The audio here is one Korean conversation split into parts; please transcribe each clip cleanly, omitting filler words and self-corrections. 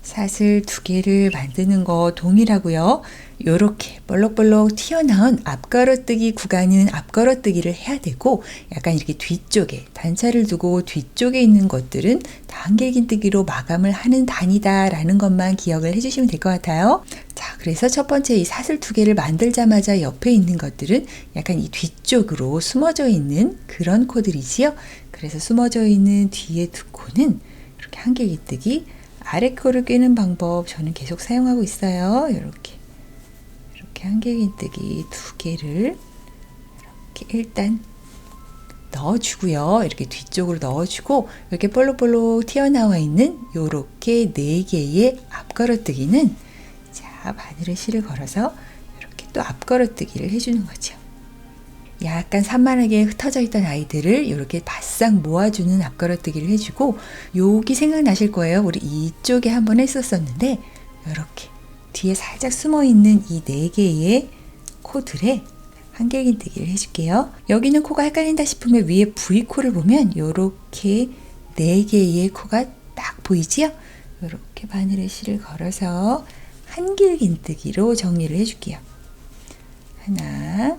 사슬 2개를 만드는 거 동일하고요. 요렇게 볼록볼록 튀어나온 앞걸어뜨기 구간은 앞걸어뜨기를 해야 되고, 약간 이렇게 뒤쪽에 단차를 두고 뒤쪽에 있는 것들은 다 한길긴뜨기로 마감을 하는 단이다 라는 것만 기억을 해주시면 될 것 같아요. 자, 그래서 첫 번째 이 사슬 2개를 만들자마자 옆에 있는 것들은 약간 이 뒤쪽으로 숨어져 있는 그런 코들이지요. 그래서 숨어져 있는 뒤에 2코는 이렇게 한길긴뜨기, 아래 코를 꿰는 방법 저는 계속 사용하고 있어요. 이렇게 한길긴뜨기 2개를 이렇게 일단 넣어주고요. 이렇게 뒤쪽으로 넣어주고, 이렇게 볼록볼록 튀어나와 있는 이렇게 4개의 앞걸어뜨기는, 자, 바늘에 실을 걸어서 이렇게 또 앞걸어뜨기를 해주는 거죠. 약간 산만하게 흩어져 있던 아이들을 이렇게 바싹 모아주는 앞걸어뜨기를 해주고, 여기 생각나실 거예요. 우리 이쪽에 한번 했었었는데, 이렇게 뒤에 살짝 숨어있는 이 4개의 코들에 한길긴뜨기를 해줄게요. 여기는 코가 헷갈린다 싶으면 위에 V코를 보면 이렇게 4개의 코가 딱 보이지요? 이렇게 바늘에 실을 걸어서 한길긴뜨기로 정리를 해줄게요. 하나,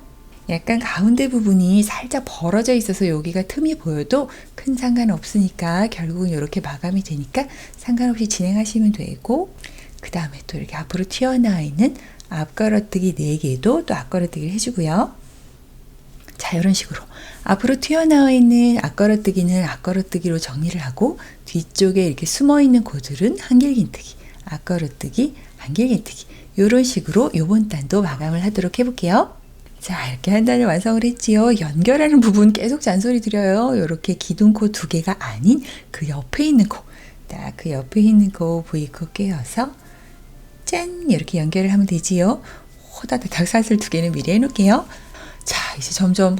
약간 가운데 부분이 살짝 벌어져 있어서 여기가 틈이 보여도 큰 상관 없으니까 결국은 이렇게 마감이 되니까 상관없이 진행하시면 되고, 그 다음에 또 이렇게 앞으로 튀어나와 있는 앞걸어뜨기 4개도 또 앞걸어뜨기를 해주고요. 자, 이런 식으로 앞으로 튀어나와 있는 앞걸어뜨기는 앞걸어뜨기로 정리를 하고, 뒤쪽에 이렇게 숨어있는 코들은 한길긴뜨기, 앞걸어뜨기, 한길긴뜨기, 이런 식으로 이번 단도 마감을 하도록 해볼게요. 자, 이렇게 한 단을 완성을 했지요. 연결하는 부분 계속 잔소리 드려요. 이렇게 기둥코 2개가 아닌 그 옆에 있는 코, 딱 그 옆에 있는 코 V코 꿰어서 짠! 이렇게 연결을 하면 되지요. 호다다닥 사슬 2개는 미리 해놓을게요. 자, 이제 점점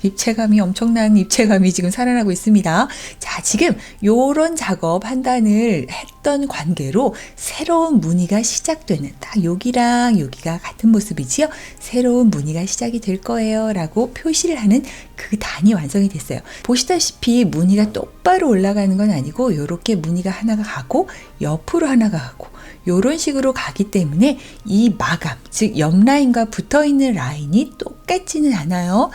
입체감이, 엄청난 입체감이 지금 살아나고 있습니다. 자, 지금 요런 작업 한 단을 했던 관계로 새로운 무늬가 시작되는, 딱 여기랑 여기가 같은 모습이지요. 새로운 무늬가 시작이 될 거예요 라고 표시를 하는 그 단이 완성이 됐어요. 보시다시피 무늬가 똑바로 올라가는 건 아니고, 이렇게 무늬가 하나가 가고 옆으로 하나가 가고 이런 식으로 가기 때문에 이 마감, 즉 옆 라인과 붙어있는 라인이 똑같지는 않아요.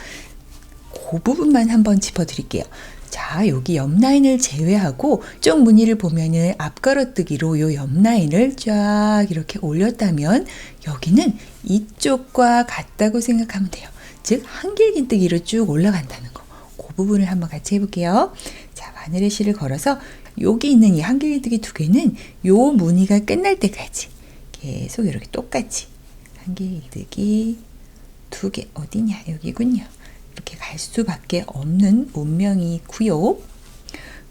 그 부분만 한번 짚어드릴게요. 자, 여기 옆 라인을 제외하고 쪽 무늬를 보면은 앞걸어뜨기로 요 옆 라인을 쫙 이렇게 올렸다면 여기는 이쪽과 같다고 생각하면 돼요. 즉 한길긴뜨기로 쭉 올라간다는 거. 그 부분을 한번 같이 해볼게요. 자, 바늘에 실을 걸어서 여기 있는 이 한길긴뜨기 2개는 요 무늬가 끝날 때까지 계속 이렇게 똑같이 한길긴뜨기 2개, 어디냐, 여기군요. 이렇게 갈 수밖에 없는 운명이 있고요.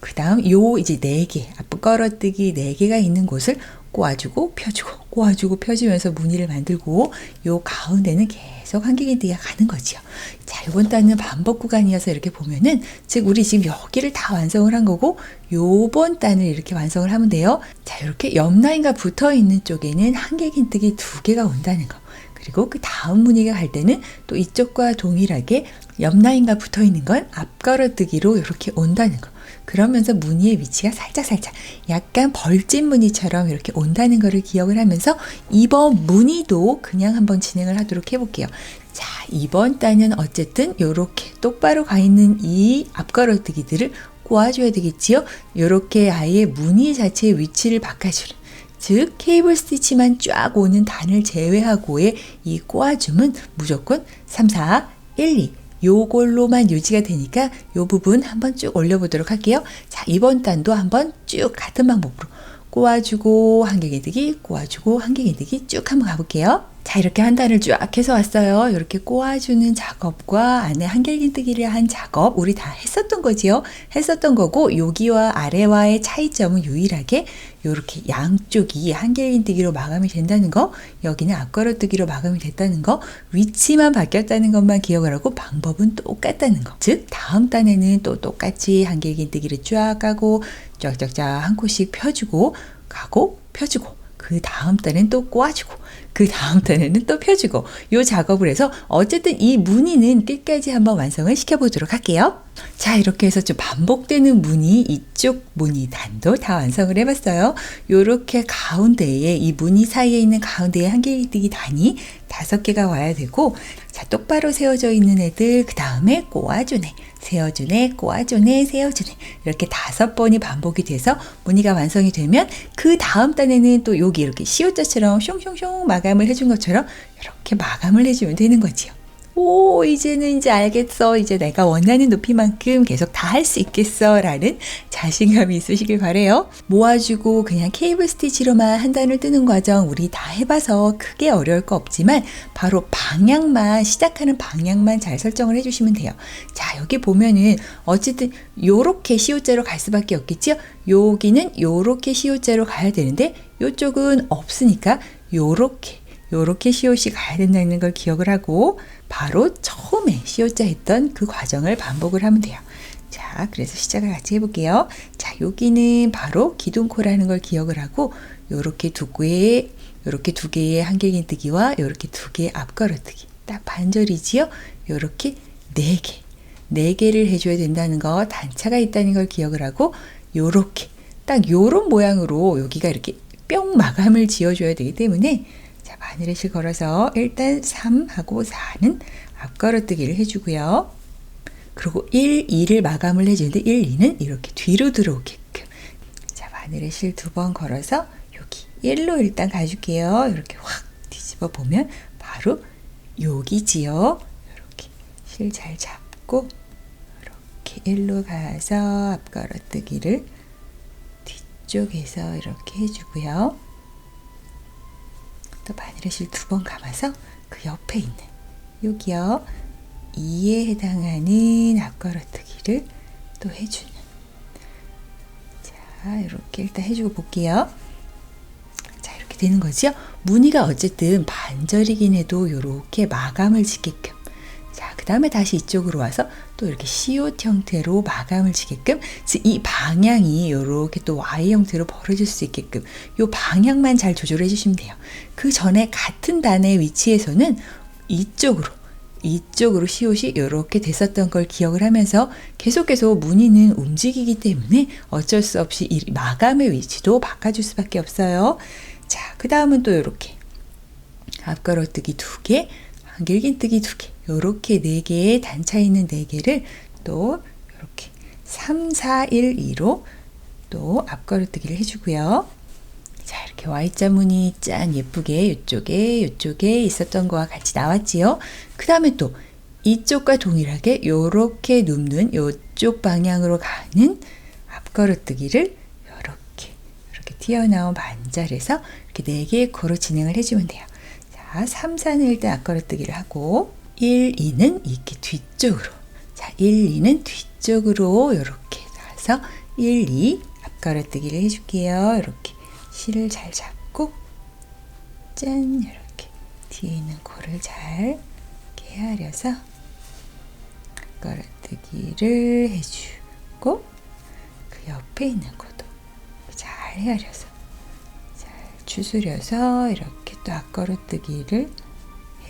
그 다음 요 이제 4개, 앞걸어뜨기 4개가 있는 곳을 꼬아주고 펴주고 꼬아주고 펴주면서 무늬를 만들고, 요 가운데는 계속 한길긴뜨기가 가는 거지요. 자, 이번 단은 반복 구간이어서 이렇게 보면은, 즉 우리 지금 여기를 다 완성을 한 거고 요번 단을 이렇게 완성을 하면 돼요. 자, 이렇게 옆 라인과 붙어 있는 쪽에는 한길긴뜨기 2개가 온다는 거, 그리고 그 다음 무늬가 갈 때는 또 이쪽과 동일하게 옆 라인과 붙어 있는 건 앞걸어뜨기로 이렇게 온다는 거. 그러면서 무늬의 위치가 살짝 약간 벌집 무늬처럼 이렇게 온다는 것을 기억을 하면서 이번 무늬도 그냥 한번 진행을 하도록 해볼게요. 자, 이번 단은 어쨌든 이렇게 똑바로 가 있는 이 앞걸어뜨기들을 꼬아줘야 되겠지요. 이렇게 아예 무늬 자체의 위치를 바꿔주는, 즉 케이블 스티치만 쫙 오는 단을 제외하고의 이 꼬아줌은 무조건 3, 4, 1, 2 요걸로만 유지가 되니까 요 부분 한번 쭉 올려보도록 할게요. 자, 이번 단도 한번 쭉 같은 방법으로 꼬아주고 한길긴뜨기, 꼬아주고 한길긴뜨기 쭉 한번 가볼게요. 자, 이렇게 한 단을 쫙 해서 왔어요. 이렇게 꼬아주는 작업과 안에 한길긴뜨기를 한 작업 우리 다 했었던 거지요. 했었던 거고, 여기와 아래와의 차이점은 유일하게 이렇게 양쪽이 한길긴뜨기로 마감이 된다는 거, 여기는 앞걸어뜨기로 마감이 됐다는 거, 위치만 바뀌었다는 것만 기억을 하고 방법은 똑같다는 거. 즉 다음 단에는 또 똑같이 한길긴뜨기를 쫙 가고 쫙쫙쫙 한 코씩 펴주고 가고 펴주고 그 다음 단엔 또 꼬아주고 그 다음 단에는 또 펴주고 요 작업을 해서 어쨌든 이 무늬는 끝까지 한번 완성을 시켜보도록 할게요. 자, 이렇게 해서 좀 반복되는 무늬, 이쪽 무늬 단도 다 완성을 해봤어요. 요렇게 가운데에 이 무늬 사이에 있는 가운데에 한길뜨기 단이 5개가 와야 되고, 자, 똑바로 세워져 있는 애들 그 다음에 꼬아주네, 세워주네, 꼬아주네, 세워주네, 이렇게 5번이 반복이 돼서 무늬가 완성이 되면 그 다음 단에는 또 여기 이렇게 시옷자처럼 숑숑숑 마감을 해준 것처럼 이렇게 마감을 해주면 되는 거지요. 오, 이제는 이제 알겠어. 이제 내가 원하는 높이만큼 계속 다 할 수 있겠어. 라는 자신감이 있으시길 바래요. 모아주고 그냥 케이블 스티치로만 한 단을 뜨는 과정 우리 다 해봐서 크게 어려울 거 없지만 바로 방향만, 시작하는 방향만 잘 설정을 해주시면 돼요. 자, 여기 보면은 어쨌든 요렇게 시옷자로 갈 수밖에 없겠죠. 여기는 요렇게 시옷자로 가야 되는데 요쪽은 없으니까 요렇게 시옷이 가야 된다는 걸 기억을 하고 바로 처음에 시옷자 했던 그 과정을 반복을 하면 돼요. 자, 그래서 시작을 같이 해볼게요. 자, 여기는 바로 기둥코라는 걸 기억을 하고 요렇게 두 개의 한길긴뜨기와 요렇게 2개의 앞걸어뜨기 딱 반절이지요. 요렇게 4개를 해줘야 된다는 거, 단차가 있다는 걸 기억을 하고 요렇게 딱 요런 모양으로 여기가 이렇게 뿅 마감을 지어줘야 되기 때문에 자, 바늘에 실 걸어서 일단 3하고 4는 앞걸어뜨기를 해주고요. 그리고 1, 2를 마감을 해주는데 1, 2는 이렇게 뒤로 들어오게끔. 자, 바늘에 실 2번 걸어서 여기 1로 일단 가줄게요. 이렇게 확 뒤집어 보면 바로 여기지요. 이렇게 실 잘 잡고 이렇게 1로 가서 앞걸어뜨기를 뒤쪽에서 이렇게 해주고요. 또 바늘에 실 2번 감아서 그 옆에 있는 여기요 2에 해당하는 앞걸어뜨기를 또 해주는. 자, 이렇게 일단 해주고 볼게요. 자, 이렇게 되는 거죠. 무늬가 어쨌든 반절이긴 해도 이렇게 마감을 짓게끔. 자, 그 다음에 다시 이쪽으로 와서 또 이렇게 시옷 형태로 마감을 지게끔, 이 방향이 이렇게 또 Y 형태로 벌어질 수 있게끔 이 방향만 잘 조절해 주시면 돼요. 그 전에 같은 단의 위치에서는 이쪽으로 시옷이 이렇게 됐었던 걸 기억을 하면서 계속해서 무늬는 움직이기 때문에 어쩔 수 없이 이 마감의 위치도 바꿔줄 수밖에 없어요. 자, 그 다음은 또 이렇게 앞걸어뜨기 2개, 한길긴뜨기 2개, 이렇게 4개의 단차 있는 4개를 또 이렇게 3, 4, 1, 2로 또 앞걸어뜨기를 해주고요. 자, 이렇게 Y자 무늬 짠 예쁘게 이쪽에 있었던 거와 같이 나왔지요. 그 다음에 또 이쪽과 동일하게 이렇게 눕는 이쪽 방향으로 가는 앞걸어뜨기를 이렇게 튀어나온 반절에서 이렇게 4개의 코로 진행을 해주면 돼요. 자, 3, 4는 일단 앞걸어뜨기를 하고 1, 2는 이렇게 뒤쪽으로. 자, 1, 2는 뒤쪽으로 이렇게 가서 1, 2 앞걸어뜨기를 해줄게요. 이렇게 실을 잘 잡고 짠, 이렇게 뒤에 있는 코를 잘 헤아려서 앞걸어뜨기를 해주고 그 옆에 있는 코도 잘 헤아려서 잘 추스려서 이렇게 또 앞걸어뜨기를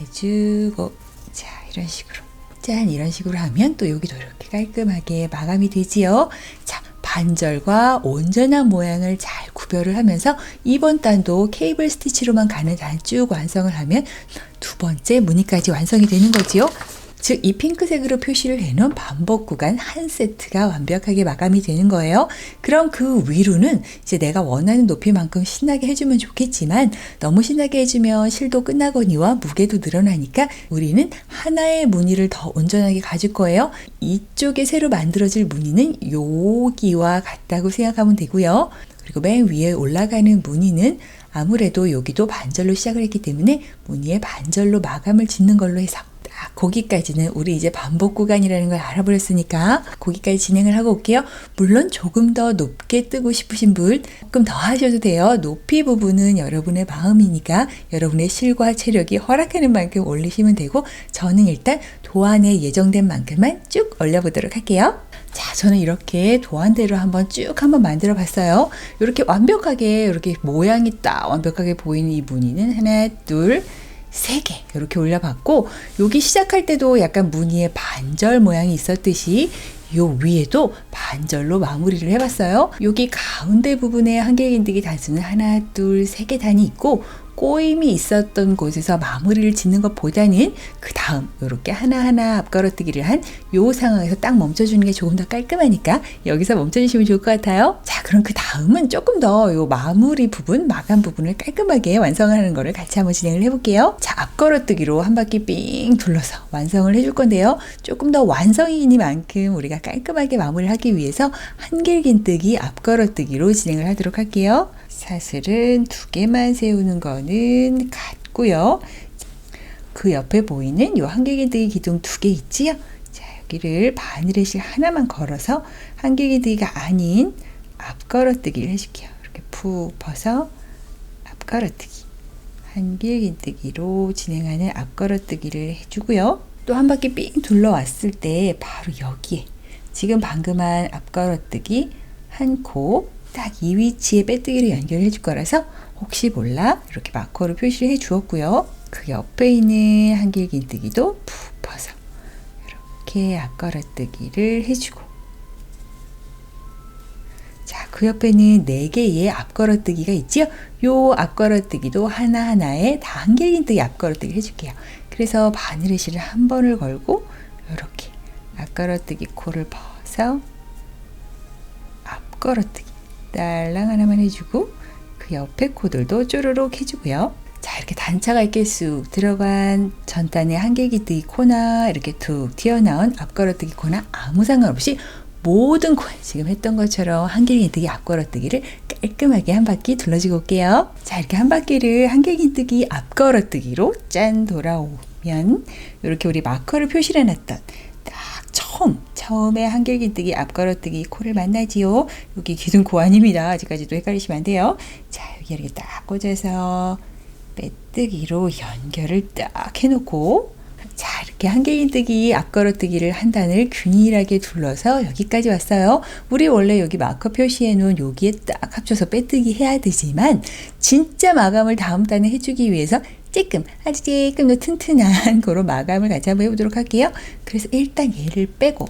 해주고, 자, 이런 식으로 짠, 이런 식으로 하면 또 여기도 이렇게 깔끔하게 마감이 되지요. 자, 반절과 온전한 모양을 잘 구별을 하면서 이번 단도 케이블 스티치로만 가는 단 쭉 완성을 하면 2번째 무늬까지 완성이 되는 거지요. 즉, 이 핑크색으로 표시를 해놓은 반복 구간 한 세트가 완벽하게 마감이 되는 거예요. 그럼 그 위로는 이제 내가 원하는 높이만큼 신나게 해주면 좋겠지만 너무 신나게 해주면 실도 끝나거니와 무게도 늘어나니까 우리는 하나의 무늬를 더 온전하게 가질 거예요. 이쪽에 새로 만들어질 무늬는 여기와 같다고 생각하면 되고요. 그리고 맨 위에 올라가는 무늬는 아무래도 여기도 반절로 시작을 했기 때문에 무늬의 반절로 마감을 짓는 걸로 해서 거기까지는 우리 이제 반복 구간이라는 걸 알아버렸으니까 거기까지 진행을 하고 올게요. 물론 조금 더 높게 뜨고 싶으신 분 조금 더 하셔도 돼요. 높이 부분은 여러분의 마음이니까 여러분의 실과 체력이 허락하는 만큼 올리시면 되고 저는 일단 도안에 예정된 만큼만 쭉 올려보도록 할게요. 자, 저는 이렇게 도안대로 한번 만들어 봤어요. 이렇게 완벽하게 이렇게 모양이 딱 완벽하게 보이는 이 무늬는 하나, 둘, 세 개 이렇게 올려봤고, 여기 시작할 때도 약간 무늬에 반절 모양이 있었듯이 요 위에도 반절로 마무리를 해봤어요. 여기 가운데 부분에 한길긴뜨기 단수는 하나, 둘, 세 개 단이 있고, 꼬임이 있었던 곳에서 마무리를 짓는 것보다는 그 다음 이렇게 하나하나 앞걸어뜨기를 한 요 상황에서 딱 멈춰주는 게 조금 더 깔끔하니까 여기서 멈춰주시면 좋을 것 같아요. 자, 그럼 그 다음은 조금 더 요 마무리 부분, 마감 부분을 깔끔하게 완성하는 거를 같이 한번 진행을 해볼게요. 자, 앞걸어뜨기로 한 바퀴 삥 둘러서 완성을 해줄 건데요. 조금 더 완성이니만큼 우리가 깔끔하게 마무리를 하기 위해서 한길긴뜨기 앞걸어뜨기로 진행을 하도록 할게요. 사슬은 2개만 세우는 거는 같고요. 그 옆에 보이는 요 한길긴뜨기 기둥 2개 있지요? 자, 여기를 바늘의 실 하나만 걸어서 한길긴뜨기가 아닌 앞걸어뜨기를 해줄게요. 이렇게 푹 퍼서 앞걸어뜨기, 한길긴뜨기로 진행하는 앞걸어뜨기를 해주고요. 또 한 바퀴 삥 둘러왔을 때 바로 여기에 지금 방금 한 앞걸어뜨기 한 코 딱 이 위치에 빼뜨기를 연결해 줄 거라서 혹시 몰라 이렇게 마커로 표시를 해 주었고요. 그 옆에 있는 한길긴뜨기도 푹 퍼서 이렇게 앞걸어뜨기를 해주고, 자, 그 옆에는 4개의 앞걸어뜨기가 있지요. 요 앞걸어뜨기도 하나하나에 다 한길긴뜨기 앞걸어뜨기 해줄게요. 그래서 바늘의 실을 한 번을 걸고 이렇게 앞걸어뜨기 코를 퍼서 앞걸어뜨기 딸랑 하나만 해주고, 그 옆에 코들도 쪼르륵 해주고요. 자, 이렇게 단차가 있게 쑥 들어간 전단의 한길긴뜨기 코나 이렇게 툭 튀어나온 앞걸어뜨기 코나 아무 상관없이 모든 코에 지금 했던 것처럼 한길긴뜨기 앞걸어뜨기를 깔끔하게 한 바퀴 둘러주고 올게요. 자, 이렇게 한 바퀴를 한길긴뜨기 앞걸어뜨기로 짠 돌아오면 이렇게 우리 마커를 표시를 해놨던 처음에 한길긴뜨기 앞걸어뜨기 코를 만나지요. 여기 기둥코 아닙니다. 아직까지도 헷갈리시면 안 돼요. 자, 여기 이렇게 딱 꽂아서 빼뜨기로 연결을 딱 해놓고, 자, 이렇게 한길긴뜨기 앞걸어뜨기를 한 단을 균일하게 둘러서 여기까지 왔어요. 우리 원래 여기 마커 표시해 놓은 여기에 딱 합쳐서 빼뜨기 해야 되지만 진짜 마감을 다음 단에 해주기 위해서 아주 조금 더 튼튼한 그런 마감을 같이 한번 해보도록 할게요. 그래서 일단 얘를 빼고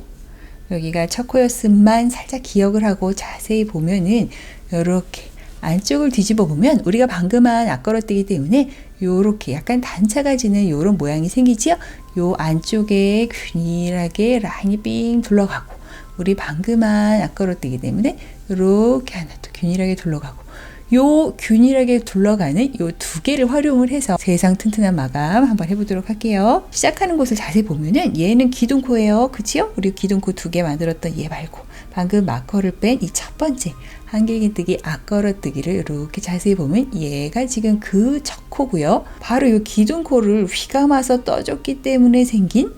여기가 첫 코였음만 살짝 기억을 하고 자세히 보면은 이렇게 안쪽을 뒤집어 보면 우리가 방금 한 앞걸어뜨기 때문에 요렇게 약간 단차가 지는 요런 모양이 생기지요. 요 안쪽에 균일하게 라인이 삥 둘러가고, 우리 방금 한 앞걸어뜨기 때문에 요렇게 하나 또 균일하게 둘러가고, 요 균일하게 둘러가는 요 2개를 활용을 해서 세상 튼튼한 마감 한번 해보도록 할게요. 시작하는 곳을 자세히 보면은 얘는 기둥코예요. 그치요? 우리 기둥코 2개 만들었던 얘 말고 방금 마커를 뺀 이 첫 번째 한길긴뜨기 앞걸어뜨기를 이렇게 자세히 보면 얘가 지금 그 첫 코고요. 바로 요 기둥코를 휘감아서 떠줬기 때문에 생긴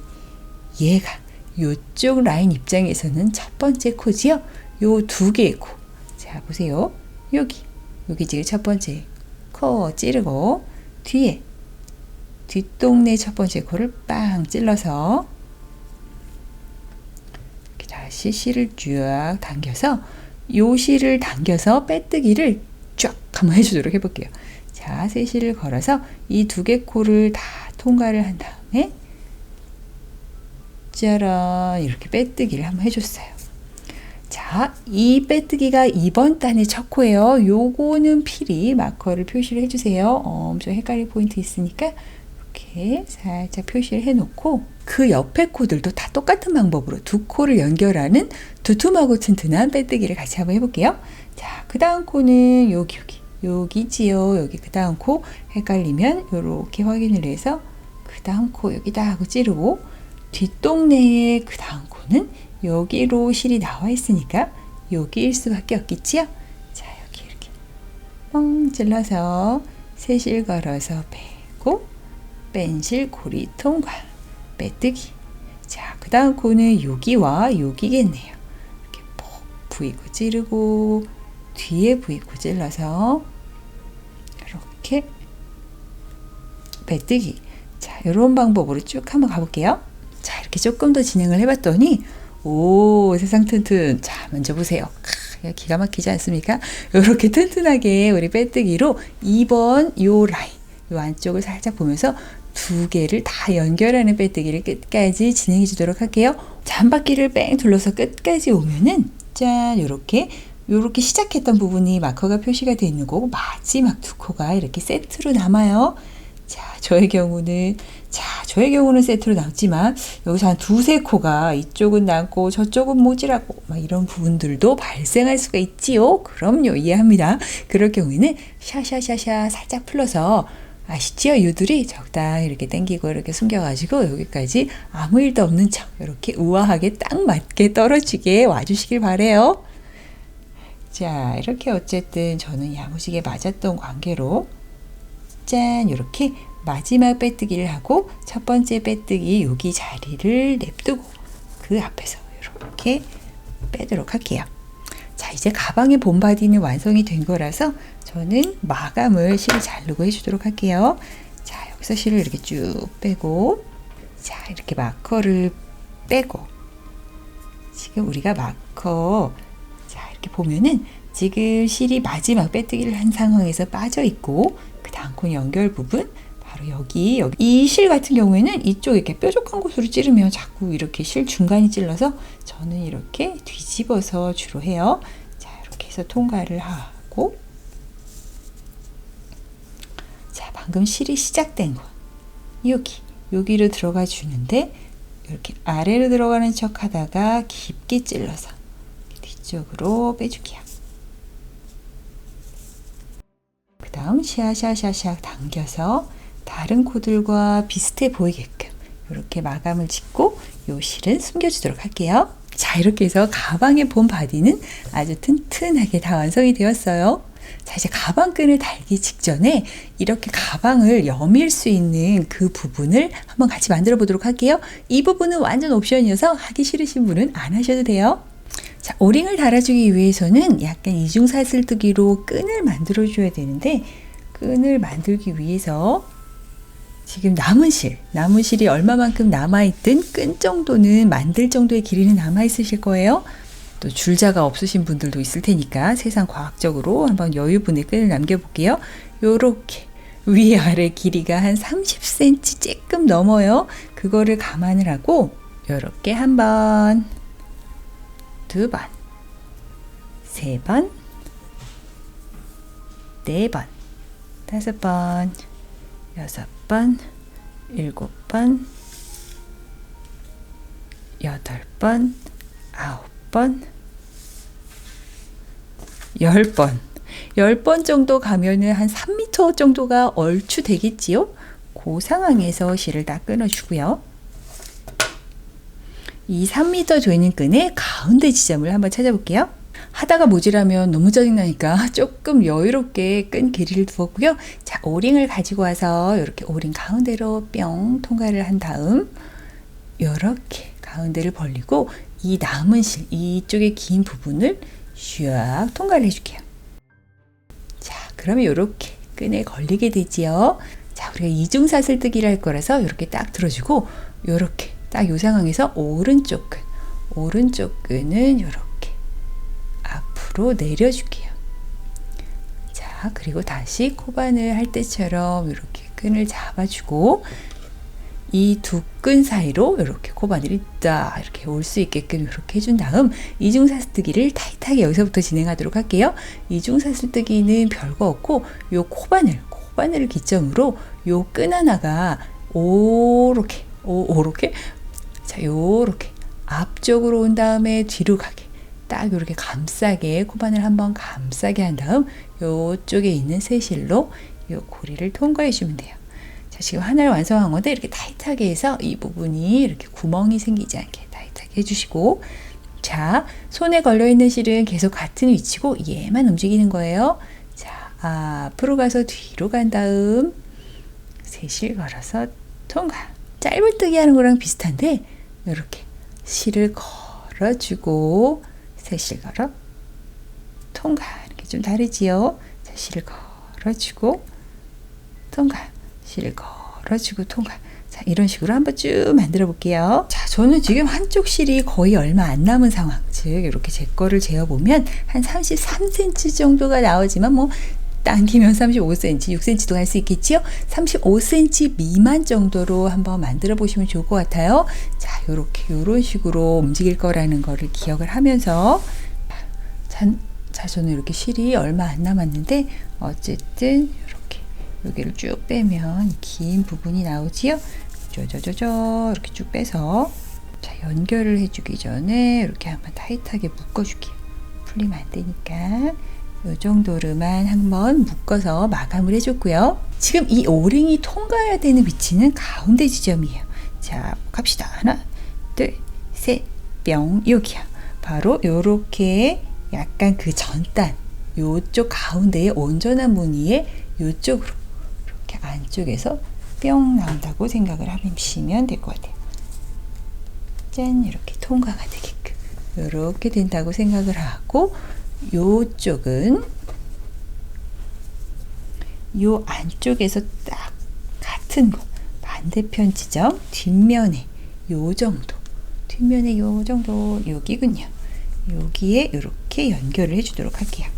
얘가 요쪽 라인 입장에서는 첫 번째 코지요. 요 2개의 코. 자, 보세요. 여기 지금 첫 번째 코 찌르고 뒤에 뒷동네 첫 번째 코를 빵 찔러서 이렇게 다시 실을 쭉 당겨서 요 실을 당겨서 빼뜨기를 쫙 한번 해주도록 해볼게요. 자, 세 실을 걸어서 이 2개 코를 다 통과를 한 다음에 짜란 이렇게 빼뜨기를 한번 해줬어요. 자, 이 빼뜨기가 이번 단의 첫 코예요. 요거는 필히 마커를 표시를 해주세요. 엄청 헷갈릴 포인트 있으니까 이렇게 살짝 표시를 해놓고, 그 옆에 코들도 다 똑같은 방법으로 2코를 연결하는 두툼하고 튼튼한 빼뜨기를 같이 한번 해볼게요. 자, 그 다음 코는 여기지요. 여기 그 다음 코 헷갈리면 이렇게 확인을 해서 그 다음 코 여기다 하고 찌르고, 뒷동네의 그 다음 코는 여기로 실이 나와 있으니까 여기일 수밖에 없겠지요. 자, 여기 이렇게 뻥 찔러서 세 실 걸어서 빼고 뺀 실 고리 통과 빼뜨기. 자, 그 다음 코는 여기와 여기겠네요. 이렇게 푹 부이고 찌르고 뒤에 부이고 찔러서 이렇게 빼뜨기. 자, 이런 방법으로 쭉 한번 가볼게요. 자, 이렇게 조금 더 진행을 해봤더니 오, 세상 튼튼. 자, 만져보세요. 기가 막히지 않습니까? 이렇게 튼튼하게 우리 빼뜨기로 2번 요 라인, 요 안쪽을 살짝 보면서 두 개를 다 연결하는 빼뜨기를 끝까지 진행해 주도록 할게요. 자, 한 바퀴를 뺑 둘러서 끝까지 오면은 짠, 요렇게 시작했던 부분이 마커가 표시가 되어 있는 거고 마지막 두 코가 이렇게 세트로 남아요. 자, 저의 경우는 세트로 남지만 여기서 한 두세 코가 이쪽은 남고 저쪽은 모자라고 막 이런 부분들도 발생할 수가 있지요. 그럼요, 이해합니다. 그럴 경우에는 샤샤샤샤 살짝 풀러서 아시죠? 유들이 적당히 이렇게 당기고 이렇게 숨겨가지고 여기까지 아무 일도 없는 척 이렇게 우아하게 딱 맞게 떨어지게 와주시길 바래요. 자, 이렇게 어쨌든 저는 야무지게 맞았던 관계로 짠, 이렇게 마지막 빼뜨기를 하고 첫 번째 빼뜨기 여기 자리를 냅두고 그 앞에서 이렇게 빼도록 할게요. 자, 이제 가방의 본바디는 완성이 된 거라서 저는 마감을 실을 자르고 해주도록 할게요. 자, 여기서 실을 이렇게 쭉 빼고, 자, 이렇게 마커를 빼고, 지금 우리가 마커, 자, 이렇게 보면은 지금 실이 마지막 빼뜨기를 한 상황에서 빠져 있고, 그 단콘 연결 부분, 바로 여기 이 실 같은 경우에는 이쪽 이렇게 뾰족한 곳으로 찌르면 자꾸 이렇게 실 중간이 찔러서 저는 이렇게 뒤집어서 주로 해요. 자, 이렇게 해서 통과를 하고, 자, 방금 실이 시작된 곳 여기로 들어가 주는데 이렇게 아래로 들어가는 척 하다가 깊게 찔러서 뒤쪽으로 빼줄게요. 그 다음 샤샤샤샤 당겨서 다른 코들과 비슷해 보이게끔 이렇게 마감을 짓고 요 실은 숨겨주도록 할게요. 자, 이렇게 해서 가방의 본 바디는 아주 튼튼하게 다 완성이 되었어요. 자, 이제 가방끈을 달기 직전에 이렇게 가방을 여밀 수 있는 그 부분을 한번 같이 만들어 보도록 할게요. 이 부분은 완전 옵션이어서 하기 싫으신 분은 안 하셔도 돼요. 자, 오링을 달아주기 위해서는 약간 이중사슬뜨기로 끈을 만들어 줘야 되는데, 끈을 만들기 위해서 지금 남은 실이 얼마만큼 남아있든 끈 정도는 만들 정도의 길이는 남아있으실 거예요. 또 줄자가 없으신 분들도 있을 테니까 세상 과학적으로 한번 여유분의 끈을 남겨볼게요. 요렇게 위아래 길이가 한 30cm 조금 넘어요. 그거를 감안을 하고 요렇게 한 번, 두 번, 세 번, 네 번, 다섯 번, 여섯 번, 일곱 번, 여덟 번, 아홉 번, 10번. 10번 정도 가면은 한 3m 정도가 얼추 되겠지요? 그 상황에서 실을 다 끊어주고요. 이 3m 조이는 끈의 가운데 지점을 한번 찾아볼게요. 하다가 모자라면 너무 짜증나니까 조금 여유롭게 끈 길이를 두었고요. 자, 오링을 가지고 와서 이렇게 오링 가운데로 뿅 통과를 한 다음 이렇게 가운데를 벌리고 이 남은 실, 이쪽의 긴 부분을 슉 통과를 해줄게요. 자, 그러면 이렇게 끈에 걸리게 되지요. 자, 우리가 이중사슬뜨기를 할 거라서 이렇게 딱 들어주고 이렇게 딱 이 상황에서 오른쪽 끈은 이렇게 앞으로 내려줄게요. 자, 그리고 다시 코바늘 할 때처럼 이렇게 끈을 잡아주고 이 두 끈 사이로 이렇게 코바늘이 딱 이렇게 올 수 있게끔 이렇게 해준 다음 이중사슬뜨기를 타이트하게 여기서부터 진행하도록 할게요. 이중사슬뜨기는 별거 없고 요 코바늘을 기점으로 요 끈 하나가 오렇게 자, 요렇게 앞쪽으로 온 다음에 뒤로 가게 딱 이렇게 감싸게 코바늘 한번 감싸게 한 다음 요쪽에 있는 새실로 요 고리를 통과해 주면 돼요. 자, 지금 하나를 완성한 건데 이렇게 타이트하게 해서 이 부분이 이렇게 구멍이 생기지 않게 타이트하게 해주시고, 자, 손에 걸려있는 실은 계속 같은 위치고 얘만 움직이는 거예요. 자, 앞으로 가서 뒤로 간 다음 새실 걸어서 통과. 짧을뜨기 하는 거랑 비슷한데 이렇게 실을 걸어주고 새실 걸어 통과. 이렇게 좀 다르지요. 자, 실을 걸어주고 통과, 실을 걸어주고 통과. 자, 자, 이런 식으로 한번 쭉 만들어 볼게요. 자, 저는 지금 한쪽 실이 거의 얼마 안 남은 상황. 즉 이렇게 제 거를 재어보면 한 33cm 정도가 나오지만 뭐 당기면 35cm, 6cm도 갈 수 있겠지요? 35cm 미만 정도로 한번 만들어 보시면 좋을 것 같아요. 자, 요런 식으로 움직일 거라는 거를 기억을 하면서 자, 저는 이렇게 실이 얼마 안 남았는데 어쨌든 이렇게 여기를 쭉 빼면 긴 부분이 나오지요? 쪼쪼쪼쪼 이렇게 쭉 빼서 자, 연결을 해주기 전에 이렇게 한번 타이트하게 묶어줄게요. 풀리면 안 되니까 이 정도로만 한번 묶어서 마감을 해줬고요. 지금 이 오링이 통과해야 되는 위치는 가운데 지점이에요. 자, 갑시다. 하나, 둘, 셋, 뿅. 여기야. 바로 요렇게 약간 그 전단, 요쪽 가운데에 온전한 무늬에 요쪽으로 이렇게 안쪽에서 뿅 나온다고 생각을 하시면 될 것 같아요. 짠, 이렇게 통과가 되게끔 이렇게 된다고 생각을 하고, 요쪽은 요 안쪽에서 딱 같은 곳 반대편 지점 뒷면에 요 정도, 뒷면에 요 정도, 여기군요. 여기에 이렇게 연결을 해주도록 할게요.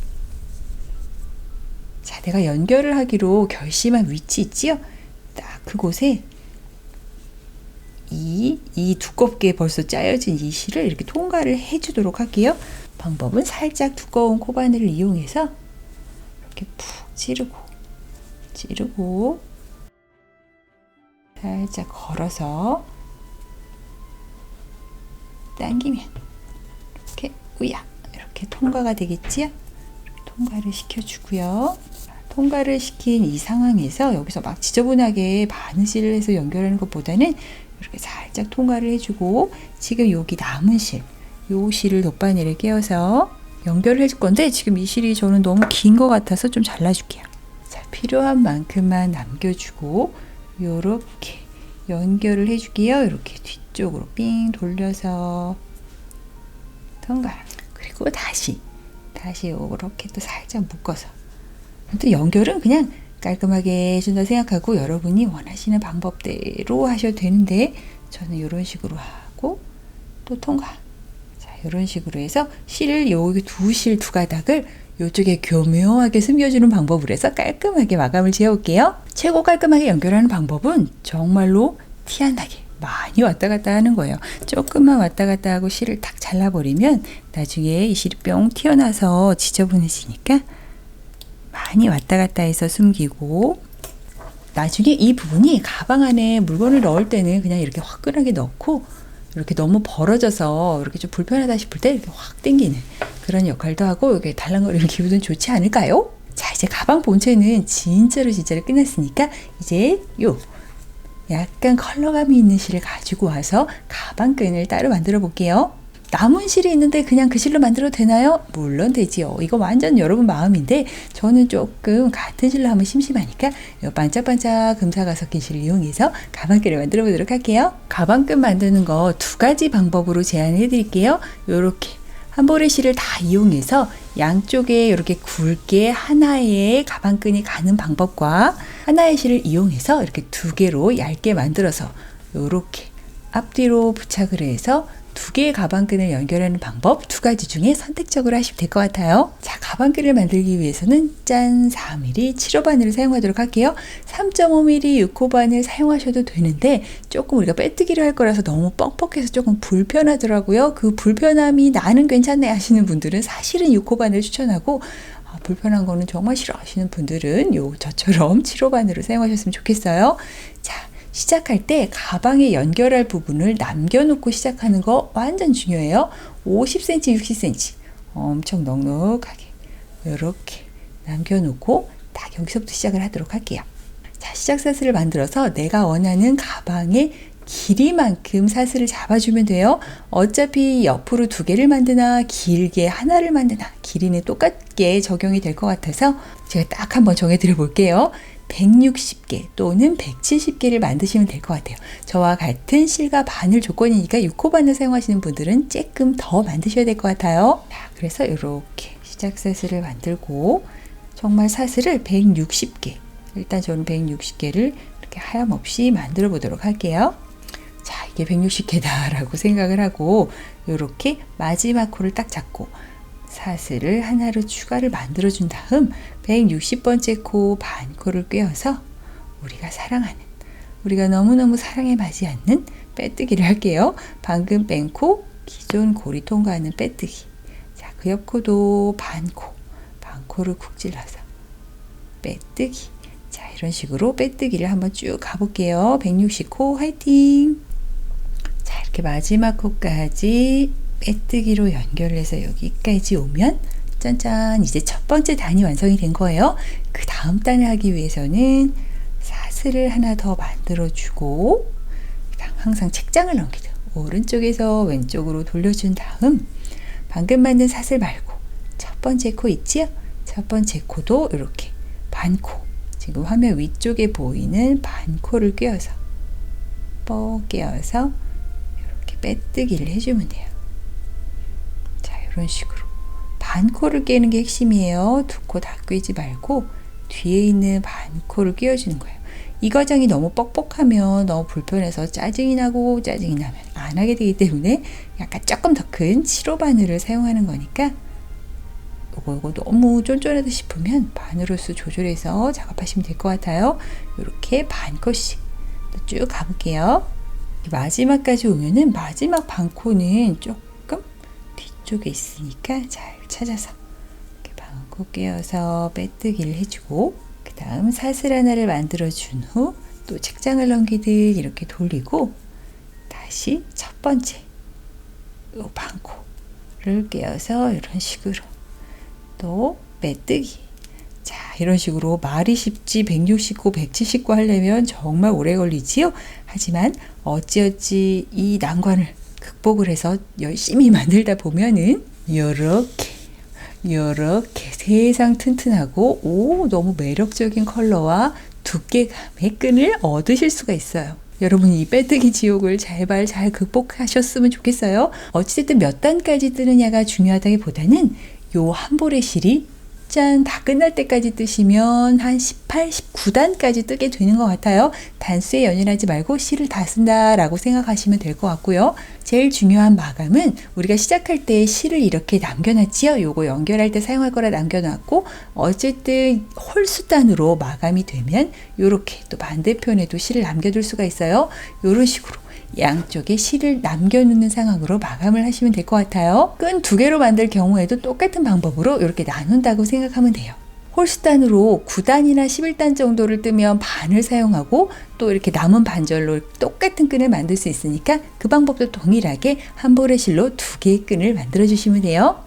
자, 내가 연결을 하기로 결심한 위치 있지요? 딱 그곳에 이 두껍게 벌써 짜여진 이 실을 이렇게 통과를 해주도록 할게요. 방법은 살짝 두꺼운 코바늘을 이용해서 이렇게 푹 찌르고 살짝 걸어서 당기면 이렇게 우야 이렇게 통과가 되겠지요? 통과를 시켜주고요. 통과를 시킨 이 상황에서 여기서 막 지저분하게 바느질을 해서 연결하는 것보다는 이렇게 살짝 통과를 해주고, 지금 여기 남은 실, 요 실을 돗바늘에 끼워서 연결을 해줄 건데, 지금 이 실이 저는 너무 긴 것 같아서 좀 잘라줄게요. 자, 필요한 만큼만 남겨주고 요렇게 연결을 해줄게요. 이렇게 뒤쪽으로 삥 돌려서 통과. 그리고 다시 이렇게 또 살짝 묶어서. 또 연결은 그냥 깔끔하게 해준다 생각하고 여러분이 원하시는 방법대로 하셔도 되는데, 저는 이런 식으로 하고 또 통과. 자, 이런 식으로 해서 실을 여기 두 가닥을 이쪽에 교묘하게 숨겨주는 방법으로 해서 깔끔하게 마감을 지어올게요. 최고 깔끔하게 연결하는 방법은 정말로 티 안 나게 많이 왔다 갔다 하는 거예요. 조금만 왔다 갔다 하고 실을 탁 잘라버리면 나중에 이 실이 뿅 튀어나와서 지저분해지니까 많이 왔다 갔다 해서 숨기고, 나중에 이 부분이 가방 안에 물건을 넣을 때는 그냥 이렇게 화끈하게 넣고, 이렇게 너무 벌어져서 이렇게 좀 불편하다 싶을 때 이렇게 확 당기는 그런 역할도 하고, 이렇게 달랑거리는 기분은 좋지 않을까요? 자, 이제 가방 본체는 진짜로 끝났으니까 이제 요 약간 컬러감이 있는 실을 가지고 와서 가방끈을 따로 만들어 볼게요. 남은 실이 있는데 그냥 그 실로 만들어도 되나요? 물론 되지요. 이거 완전 여러분 마음인데, 저는 조금 같은 실로 하면 심심하니까 이 반짝반짝 금사가 섞인 실을 이용해서 가방끈을 만들어 보도록 할게요. 가방끈 만드는 거 두 가지 방법으로 제안해 드릴게요. 요렇게 한 볼의 실을 다 이용해서 양쪽에 이렇게 굵게 하나의 가방끈이 가는 방법과, 하나의 실을 이용해서 이렇게 두 개로 얇게 만들어서 요렇게 앞뒤로 부착을 해서 두 개의 가방끈을 연결하는 방법, 두 가지 중에 선택적으로 하시면 될 것 같아요. 자, 가방끈을 만들기 위해서는 짠 4mm 7호 바늘을 사용하도록 할게요. 3.5mm 6호 바늘 사용하셔도 되는데, 조금 우리가 빼뜨기를 할 거라서 너무 뻑뻑해서 조금 불편하더라고요. 그 불편함이 나는 괜찮네 하시는 분들은 사실은 6호 바늘 추천하고, 불편한 거는 정말 싫어하시는 분들은 저처럼 7호 바늘을 사용하셨으면 좋겠어요. 자, 시작할 때 가방에 연결할 부분을 남겨놓고 시작하는 거 완전 중요해요. 50cm, 60cm 엄청 넉넉하게 이렇게 남겨놓고 딱 여기서부터 시작을 하도록 할게요. 자, 시작 사슬을 만들어서 내가 원하는 가방의 길이만큼 사슬을 잡아주면 돼요. 어차피 옆으로 두 개를 만드나 길게 하나를 만드나 길이는 똑같게 적용이 될 것 같아서 제가 딱 한번 정해드려 볼게요. 160개 또는 170개를 만드시면 될 것 같아요. 저와 같은 실과 바늘 조건이니까 6호 바늘 사용하시는 분들은 조금 더 만드셔야 될 것 같아요. 자, 그래서 이렇게 시작 사슬을 만들고, 정말 사슬을 160개, 일단 저는 160개를 이렇게 하염없이 만들어 보도록 할게요. 자, 이게 160개다라고 생각을 하고 이렇게 마지막 코를 딱 잡고 사슬을 하나로 추가를 만들어 준 다음 160번째 코 반코를 꿰어서 우리가 사랑하는, 우리가 너무너무 사랑에 맞지 않는 빼뜨기를 할게요. 방금 뺀 코, 기존 고리 통과하는 빼뜨기. 자, 그 옆 코도 반코를 쿡 찔러서 빼뜨기. 자, 이런 식으로 빼뜨기를 한번 쭉 가볼게요. 160코 화이팅! 자, 이렇게 마지막 코까지 빼뜨기로 연결해서 여기까지 오면 짠짠, 이제 첫 번째 단이 완성이 된 거예요. 그 다음 단을 하기 위해서는 사슬을 하나 더 만들어주고 항상 책장을 넘기듯 오른쪽에서 왼쪽으로 돌려준 다음 방금 만든 사슬 말고 첫 번째 코 있지요? 첫 번째 코도 이렇게 반코, 지금 화면 위쪽에 보이는 반코를 꿰어서 껴서 이렇게 빼뜨기를 해주면 돼요. 자, 이런 식으로 반코를 꿰는 게 핵심이에요. 두 코 다 꿰지 말고 뒤에 있는 반코를 꿰어주는 거예요. 이 과정이 너무 뻑뻑하면 너무 불편해서 짜증이 나면 안 하게 되기 때문에 약간 조금 더 큰 7호 바늘을 사용하는 거니까 이거 너무 쫀쫀하다 싶으면 바늘로 수 조절해서 작업하시면 될 것 같아요. 이렇게 반코씩 쭉 가볼게요. 마지막까지 오면은 마지막 반코는 조금 뒤쪽에 있으니까 잘 찾아서 이렇게 반코 꿰어서 빼뜨기를 해주고 그 다음 사슬 하나를 만들어 준 후 또 책장을 넘기듯 이렇게 돌리고 다시 첫 번째 요 반코를 꿰어서 이런 식으로 또 빼뜨기. 자, 이런 식으로 말이 쉽지 160코, 170코 하려면 정말 오래 걸리지요. 하지만 어찌어찌 이 난관을 극복을 해서 열심히 만들다 보면은 이렇게 세상 튼튼하고 너무 매력적인 컬러와 두께감의 끈을 얻으실 수가 있어요. 여러분이 이 빼뜨기 지옥을 잘 극복하셨으면 좋겠어요. 어찌됐든 몇 단까지 뜨느냐가 중요하다기보다는 요 한 볼의 실이 짠, 다 끝날 때까지 뜨시면 한 18, 19단까지 뜨게 되는 것 같아요. 단수에 연연하지 말고 실을 다 쓴다라고 생각하시면 될 것 같고요. 제일 중요한 마감은 우리가 시작할 때 실을 이렇게 남겨놨지요. 요거 연결할 때 사용할 거라 남겨놨고 어쨌든 홀수단으로 마감이 되면 요렇게 또 반대편에도 실을 남겨둘 수가 있어요. 요런 식으로 양쪽에 실을 남겨놓는 상황으로 마감을 하시면 될 것 같아요. 끈 2개로 만들 경우에도 똑같은 방법으로 이렇게 나눈다고 생각하면 돼요. 홀수단으로 9단이나 11단 정도를 뜨면 반을 사용하고 또 이렇게 남은 반절로 똑같은 끈을 만들 수 있으니까 그 방법도 동일하게 한 볼의 실로 2개의 끈을 만들어 주시면 돼요.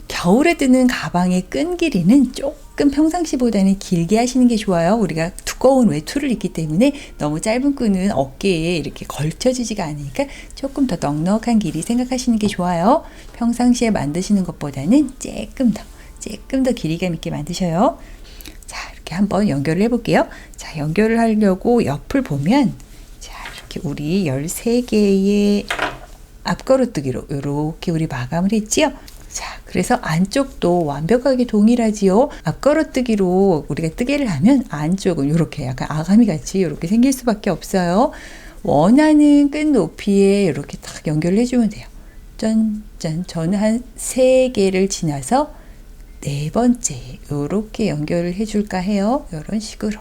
겨울에 뜨는 가방의 끈 길이는 조금 평상시보다는 길게 하시는 게 좋아요. 우리가 두꺼운 외투를 입기 때문에 너무 짧은 끈은 어깨에 이렇게 걸쳐지지가 않으니까 조금 더 넉넉한 길이 생각하시는 게 좋아요. 평상시에 만드시는 것보다는 조금 더 길이감 있게 만드셔요. 자, 이렇게 한번 연결을 해볼게요. 자, 연결을 하려고 옆을 보면 자, 이렇게 우리 13개의 앞걸어뜨기로 이렇게 우리 마감을 했지요. 자, 그래서 안쪽도 완벽하게 동일하지요. 앞걸어뜨기로 우리가 뜨개를 하면 안쪽은 이렇게 약간 아가미 같이 이렇게 생길 수밖에 없어요. 원하는 끈 높이에 이렇게 딱 연결을 해주면 돼요. 짠. 저는 한 3개를 지나서 4번째 이렇게 연결을 해줄까 해요. 이런 식으로.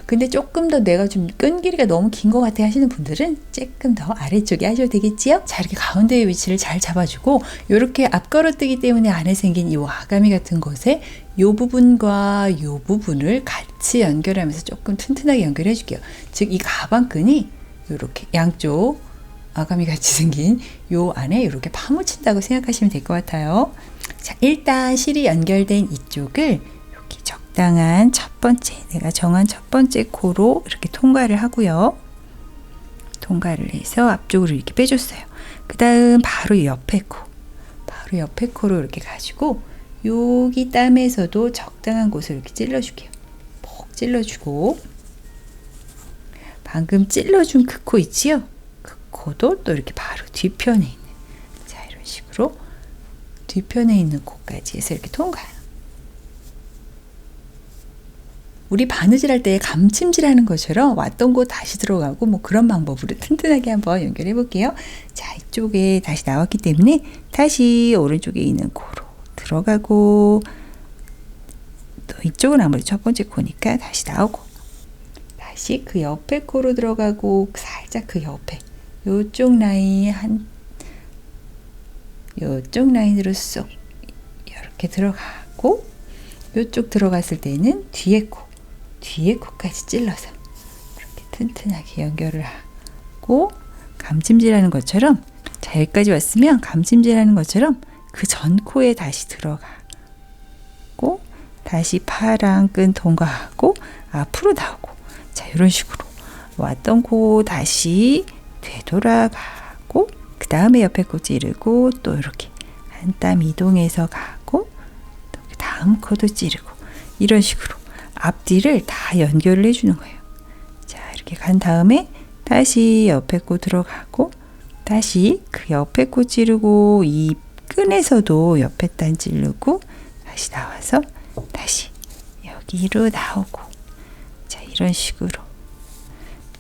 근데 조금 더 내가 좀 끈 길이가 너무 긴 것 같아 하시는 분들은 조금 더 아래쪽에 하셔도 되겠지요. 자, 이렇게 가운데의 위치를 잘 잡아주고 이렇게 앞걸어뜨기 때문에 안에 생긴 이 아가미 같은 곳에 이 부분과 이 부분을 같이 연결하면서 조금 튼튼하게 연결해 줄게요. 즉 이 가방끈이 이렇게 양쪽 아가미 같이 생긴 요 안에 이렇게 파묻힌다고 생각하시면 될 것 같아요. 자, 일단 실이 연결된 이쪽을 이렇게 적당한 첫 번째, 내가 정한 첫 번째 코로 이렇게 통과를 하고요. 통과를 해서 앞쪽으로 이렇게 빼줬어요. 그 다음 바로 옆에 코로 이렇게 가지고 여기 땀에서도 적당한 곳을 이렇게 찔러줄게요. 푹 찔러주고 방금 찔러준 그 코 있지요? 그 코도 또 이렇게 바로 뒤편에 있는, 자, 이런 식으로 뒤편에 있는 코까지 해서 이렇게 통과. 우리 바느질 할 때 감침질 하는 것처럼 왔던 곳 다시 들어가고 뭐 그런 방법으로 튼튼하게 한번 연결해 볼게요. 자, 이쪽에 다시 나왔기 때문에 다시 오른쪽에 있는 코로 들어가고, 또 이쪽은 아무래도 첫 번째 코니까 다시 나오고, 다시 그 옆에 코로 들어가고, 살짝 그 옆에 요쪽 라인 요쪽 라인으로 쏙 이렇게 들어가고, 요쪽 들어갔을 때는 뒤에 코까지 찔러서 이렇게 튼튼하게 연결을 하고, 감침질하는 것처럼, 자, 여기까지 왔으면 감침질하는 것처럼 그 전 코에 다시 들어가고, 다시 파란 끈 통과하고 앞으로 나오고, 자, 이런 식으로 왔던 코 다시 되돌아가고, 그 다음에 옆에 코 찌르고, 또 이렇게 한 땀 이동해서 가고, 또 다음 코도 찌르고, 이런 식으로 앞뒤를 다 연결을 해주는 거예요. 자, 이렇게 간 다음에 다시 옆에 코 들어가고, 다시 그 옆에 코 찌르고, 이 끈에서도 옆에 단 찌르고, 다시 나와서 다시 여기로 나오고, 자, 이런 식으로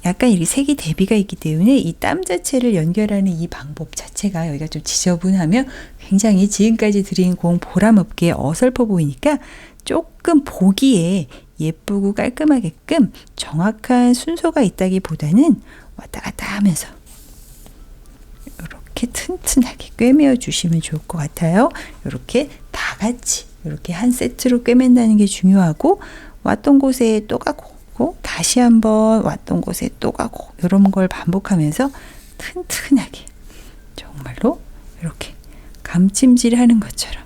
약간 이렇게 색이 대비가 있기 때문에 이 땀 자체를 연결하는 이 방법 자체가, 여기가 좀 지저분하면 굉장히 지금까지 드린 공 보람 없게 어설퍼 보이니까 조금 보기에 예쁘고 깔끔하게끔 정확한 순서가 있다기보다는 왔다 갔다 하면서 이렇게 튼튼하게 꿰매어 주시면 좋을 것 같아요. 이렇게 다 같이 이렇게 한 세트로 꿰맨다는 게 중요하고, 왔던 곳에 또 가고, 다시 한번 왔던 곳에 또 가고, 이런 걸 반복하면서 튼튼하게 정말로 이렇게 감침질 하는 것처럼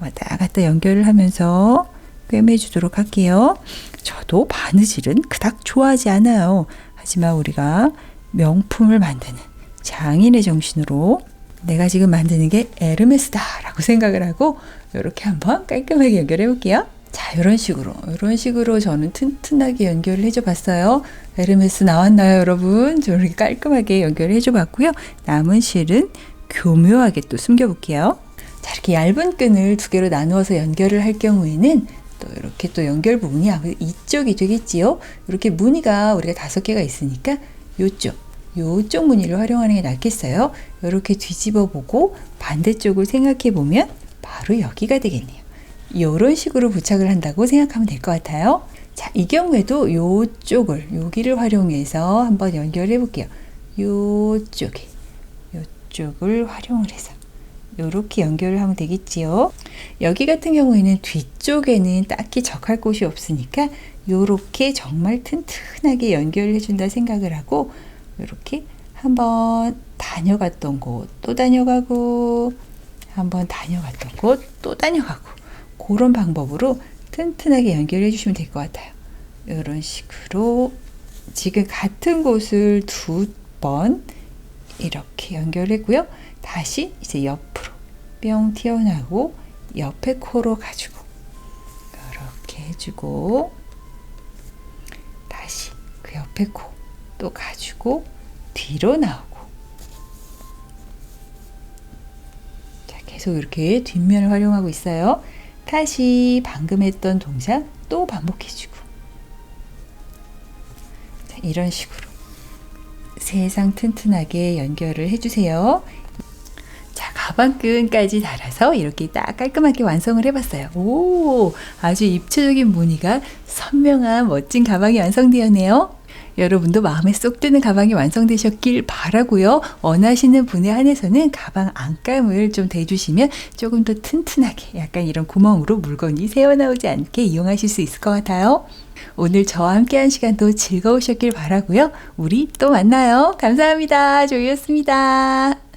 왔다 갔다 연결을 하면서 꿰매 주도록 할게요. 저도 바느질은 그닥 좋아하지 않아요. 하지만 우리가 명품을 만드는 장인의 정신으로 내가 지금 만드는 게 에르메스다 라고 생각을 하고 이렇게 한번 깔끔하게 연결해 볼게요. 자, 이런 식으로 저는 튼튼하게 연결을 해줘 봤어요. 에르메스 나왔나요, 여러분? 저렇게 깔끔하게 연결을 해줘 봤고요. 남은 실은 교묘하게 또 숨겨 볼게요. 자, 이렇게 얇은 끈을 두 개로 나누어서 연결을 할 경우에는 또 이렇게 또 연결 부분이 이쪽이 되겠지요. 이렇게 무늬가 우리가 5개가 있으니까 요쪽 무늬를 활용하는 게 낫겠어요. 이렇게 뒤집어 보고 반대쪽을 생각해 보면 바로 여기가 되겠네요. 이런 식으로 부착을 한다고 생각하면 될 것 같아요. 자, 이 경우에도 여기를 활용해서 한번 연결해 볼게요. 요쪽을 활용을 해서 이렇게 연결을 하면 되겠지요. 여기 같은 경우에는 뒤쪽에는 딱히 적할 곳이 없으니까 이렇게 정말 튼튼하게 연결을 해준다 생각을 하고, 이렇게 한번 다녀갔던 곳 또 다녀가고, 한번 다녀갔던 곳 또 다녀가고, 그런 방법으로 튼튼하게 연결해 주시면 될 것 같아요. 이런 식으로 지금 같은 곳을 2번 이렇게 연결했고요. 다시 이제 옆으로 뿅 튀어나오고 옆에 코로 가지고 이렇게 해주고, 다시 그 옆에 코 또 가지고 뒤로 나오고, 자, 계속 이렇게 뒷면을 활용하고 있어요. 다시 방금 했던 동작 또 반복해주고, 자, 이런 식으로 세상 튼튼하게 연결을 해주세요. 자, 가방끈까지 달아서 이렇게 딱 깔끔하게 완성을 해봤어요. 오, 아주 입체적인 무늬가 선명한 멋진 가방이 완성되었네요. 여러분도 마음에 쏙 드는 가방이 완성되셨길 바라고요. 원하시는 분에 한해서는 가방 안감을 좀 대주시면 조금 더 튼튼하게 약간 이런 구멍으로 물건이 새어나오지 않게 이용하실 수 있을 것 같아요. 오늘 저와 함께한 시간도 즐거우셨길 바라고요. 우리 또 만나요. 감사합니다. 조이였습니다.